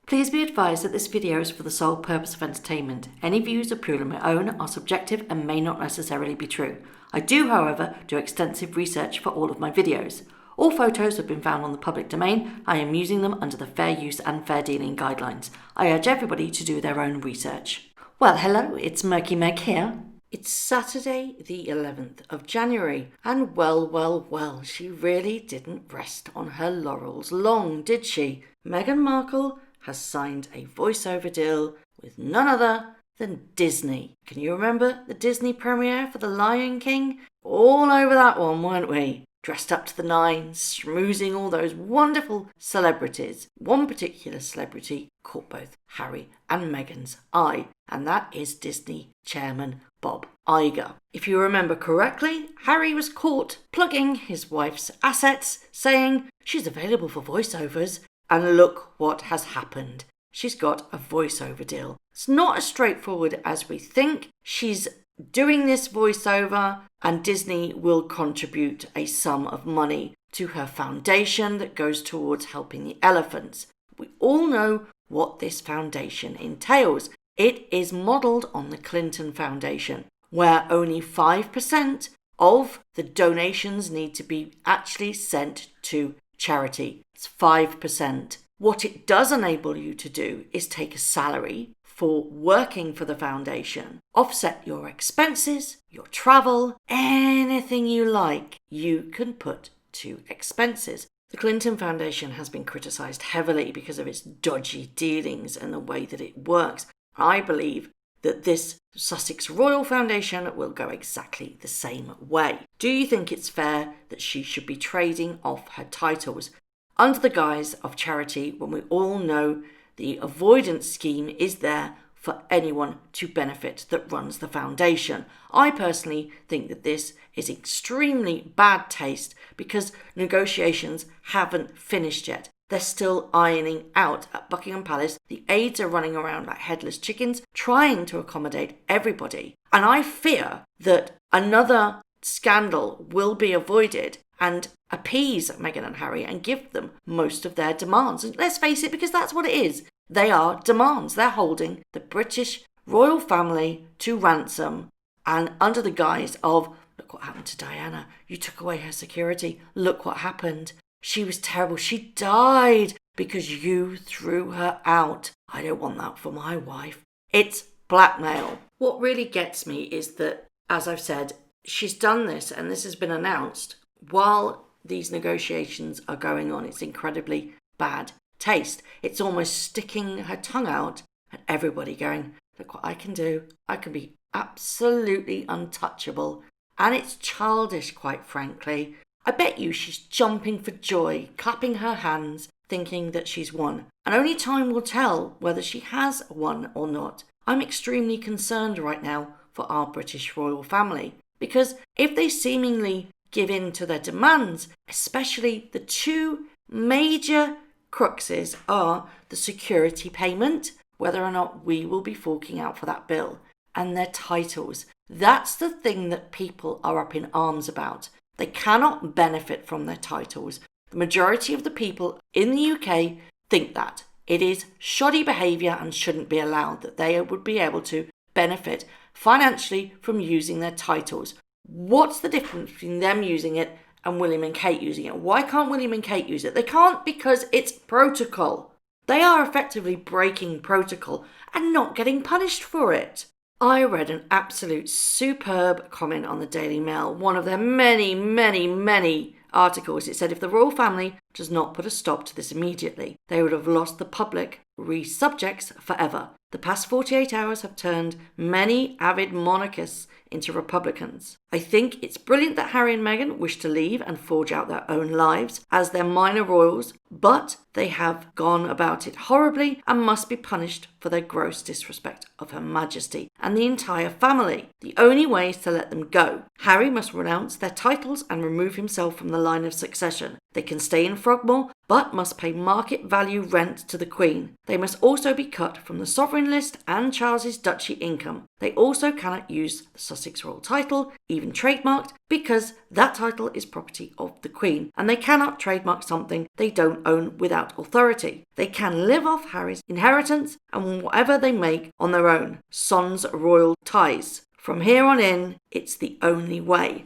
Please be advised that this video is for the sole purpose of entertainment. Any views are purely my own, are subjective and may not necessarily be true. I do, however, do extensive research for all of my videos. All photos have been found on the public domain. I am using them under the fair use and fair dealing guidelines. I urge everybody to do their own research. Well, hello, it's Murky Meg here. It's Saturday the 11th of January, and well, she really didn't rest on her laurels long, did she? Meghan Markle has signed a voiceover deal with none other than Disney. Can you remember the Disney premiere for The Lion King? All over that one, weren't we? Dressed up to the nines, schmoozing all those wonderful celebrities. One particular celebrity caught both Harry and Meghan's eye, and that is Disney chairman Bob Iger. If you remember correctly, Harry was caught plugging his wife's assets, saying she's available for voiceovers, and look what has happened. She's got a voiceover deal. It's not as straightforward as we think. She's doing this voiceover, and Disney will contribute a sum of money to her foundation that goes towards helping the elephants. We all know what this foundation entails. It is modelled on the Clinton Foundation, where only 5% of the donations need to be actually sent to charity. It's 5%. What it does enable you to do is take a salary for working for the foundation, offset your expenses, your travel, anything you like, you can put to expenses. The Clinton Foundation has been criticised heavily because of its dodgy dealings and the way that it works. I believe that this Sussex Royal Foundation will go exactly the same way. Do you think it's fair that she should be trading off her titles under the guise of charity when we all know the avoidance scheme is there for anyone to benefit that runs the foundation? I personally think that this is extremely bad taste because negotiations haven't finished yet. They're still ironing out at Buckingham Palace. The aides are running around like headless chickens, trying to accommodate everybody. And I fear that another scandal will be avoided and appease Meghan and Harry and give them most of their demands. And let's face it, because that's what it is. They are demands. They're holding the British royal family to ransom, and under the guise of, look what happened to Diana. You took away her security. Look what happened. She was terrible. She died because you threw her out. I don't want that for my wife. It's blackmail. What really gets me is that, as I've said, she's done this and this has been announced while these negotiations are going on. It's incredibly bad taste. It's almost sticking her tongue out at everybody going, look what I can do. I can be absolutely untouchable. And it's childish, quite frankly. I bet you she's jumping for joy, clapping her hands, thinking that she's won. And only time will tell whether she has won or not. I'm extremely concerned right now for our British royal family, because if they seemingly give in to their demands, especially the two major cruxes are the security payment, whether or not we will be forking out for that bill, and their titles. That's the thing that people are up in arms about. They cannot benefit from their titles. The majority of the people in the UK think that it is shoddy behaviour and shouldn't be allowed, that they would be able to benefit financially from using their titles. What's the difference between them using it and William and Kate using it? Why can't William and Kate use it? They can't because it's protocol. They are effectively breaking protocol and not getting punished for it. I read an absolute superb comment on the Daily Mail, one of their many articles. It said if the royal family does not put a stop to this immediately, they would have lost the public subjects forever. The past 48 hours have turned many avid monarchists into Republicans. I think it's brilliant that Harry and Meghan wish to leave and forge out their own lives as their minor royals, but they have gone about it horribly and must be punished for their gross disrespect of Her Majesty and the entire family. The only way is to let them go. Harry must renounce their titles and remove himself from the line of succession. They can stay in Frogmore, but must pay market value rent to the Queen. They must also be cut from the sovereign list and Charles's duchy income. They also cannot use the Sussex royal title, even trademarked, because that title is property of the Queen, and they cannot trademark something they don't own without authority. They can live off Harry's inheritance and whatever they make on their own, sans royal ties. From here on in, it's the only way.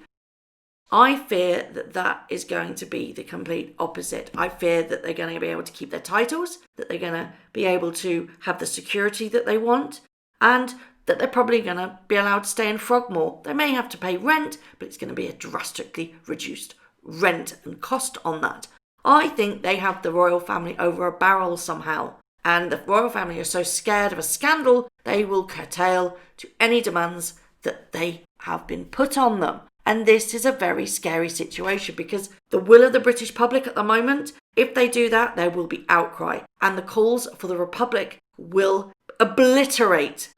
I fear that that is going to be the complete opposite. I fear that they're going to be able to keep their titles, that they're going to be able to have the security that they want, and that they're probably going to be allowed to stay in Frogmore. They may have to pay rent, but it's going to be a drastically reduced rent and cost on that. I think they have the royal family over a barrel somehow, and the royal family are so scared of a scandal, they will curtail to any demands that they have been put on them. And this is a very scary situation because the will of the British public at the moment, if they do that, there will be outcry. And the calls for the Republic will obliterate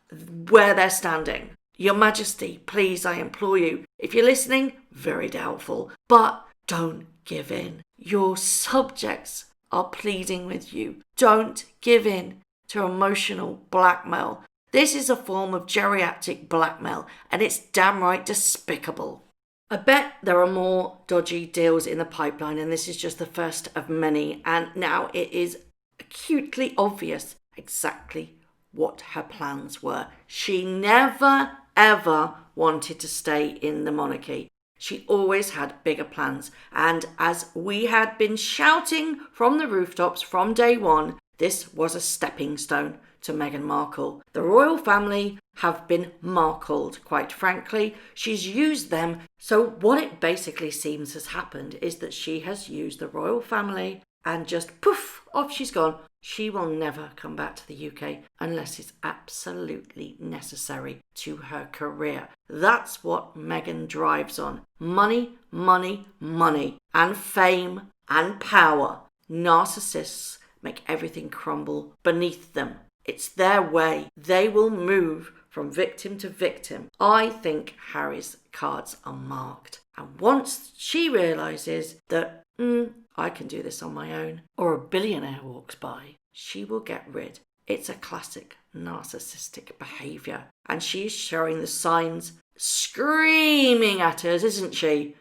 where they're standing. Your Majesty, please, I implore you, if you're listening, very doubtful, but don't give in. Your subjects are pleading with you. Don't give in to emotional blackmail. This is a form of geriatric blackmail, and it's damn right despicable. I bet there are more dodgy deals in the pipeline, and this is just the first of many, and now it is acutely obvious exactly what her plans were. She never, ever wanted to stay in the monarchy. She always had bigger plans, and as we had been shouting from the rooftops from day one, this was a stepping stone to Meghan Markle. The royal family have been markled, quite frankly. She's used them. So what it basically seems has happened is that she has used the royal family and just poof, off she's gone. She will never come back to the UK unless it's absolutely necessary to her career. That's what Meghan drives on. Money, money, money, and fame and power. Narcissists make everything crumble beneath them. It's their way. They will move from victim to victim. I think Harry's cards are marked. And once she realises that, I can do this on my own, or a billionaire walks by, she will get rid. It's a classic narcissistic behaviour. And she's showing the signs, screaming at us, isn't she?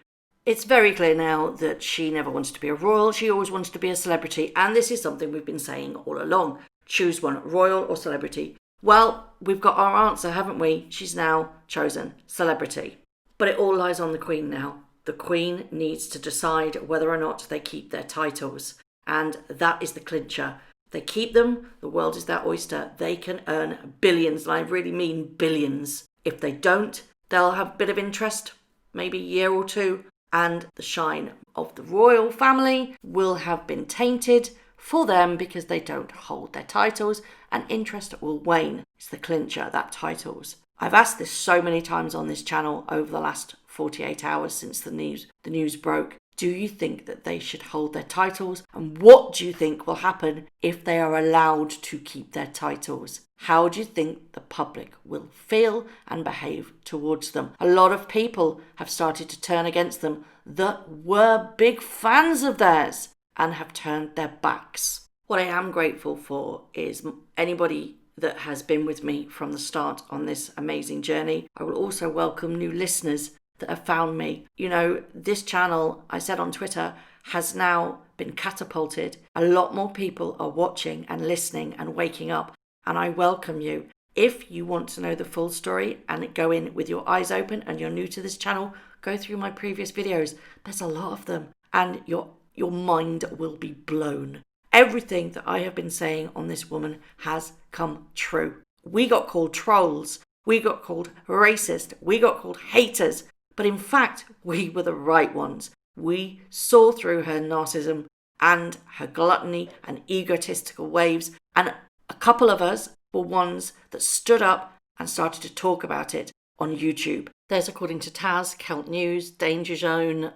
It's very clear now that she never wanted to be a royal. She always wanted to be a celebrity. And this is something we've been saying all along. Choose one, royal or celebrity. Well, we've got our answer, haven't we? She's now chosen celebrity. But it all lies on the Queen now. The Queen needs to decide whether or not they keep their titles. And that is the clincher. If they keep them, the world is their oyster. They can earn billions, and I really mean billions. If they don't, they'll have a bit of interest, maybe a year or two, and the shine of the royal family will have been tainted for them because they don't hold their titles, and interest will wane. It's the clincher, that titles. I've asked this so many times on this channel over the last 48 hours since the news broke. Do you think that they should hold their titles? And what do you think will happen if they are allowed to keep their titles? How do you think the public will feel and behave towards them? A lot of people have started to turn against them that were big fans of theirs and have turned their backs. What I am grateful for is anybody that has been with me from the start on this amazing journey. I will also welcome new listeners that have found me. You know, this channel, I said on Twitter, has now been catapulted. A lot more people are watching and listening and waking up, and I welcome you. If you want to know the full story and go in with your eyes open and you're new to this channel, go through my previous videos. There's a lot of them, and your mind will be blown. Everything that I have been saying on this woman has come true. We got called trolls. We got called racist. We got called haters. But in fact, we were the right ones. We saw through her narcissism and her gluttony and egotistical waves. And a couple of us were ones that stood up and started to talk about it on YouTube. There's, according to Taz, Celt News, Danger Zone,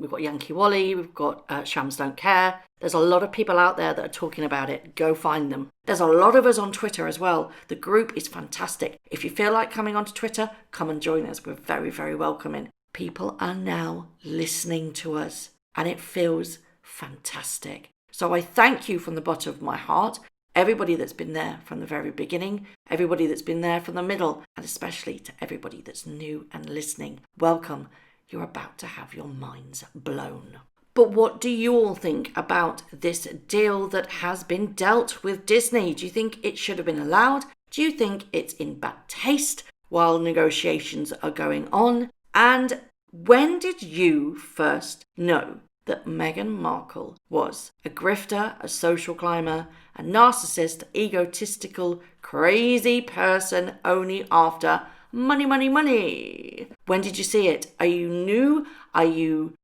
we've got Yankee Wally, we've got Shams Don't Care. There's a lot of people out there that are talking about it. Go find them. There's a lot of us on Twitter as well. The group is fantastic. If you feel like coming onto Twitter, come and join us. We're very, very welcoming. People are now listening to us, and it feels fantastic. So I thank you from the bottom of my heart, everybody that's been there from the very beginning, everybody that's been there from the middle, and especially to everybody that's new and listening. Welcome. You're about to have your minds blown. But what do you all think about this deal that has been dealt with Disney? Do you think it should have been allowed? Do you think it's in bad taste while negotiations are going on? And when did you first know that Meghan Markle was a grifter, a social climber, a narcissist, egotistical, crazy person only after money, money, money? When did you see it? Are you new?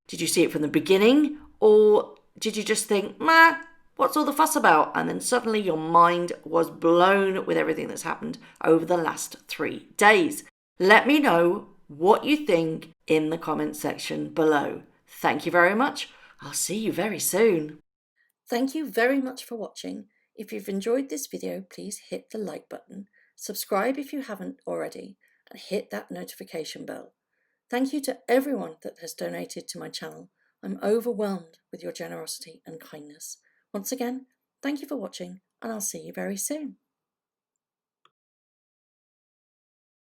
Did you see it from the beginning? Or did you just think, what's all the fuss about? And then suddenly your mind was blown with everything that's happened over the last 3 days. Let me know what you think in the comment section below. Thank you very much. I'll see you very soon. Thank you very much for watching. If you've enjoyed this video, please hit the like button, subscribe if you haven't already, and hit that notification bell. Thank you to everyone that has donated to my channel. I'm overwhelmed with your generosity and kindness. Once again, thank you for watching, and I'll see you very soon.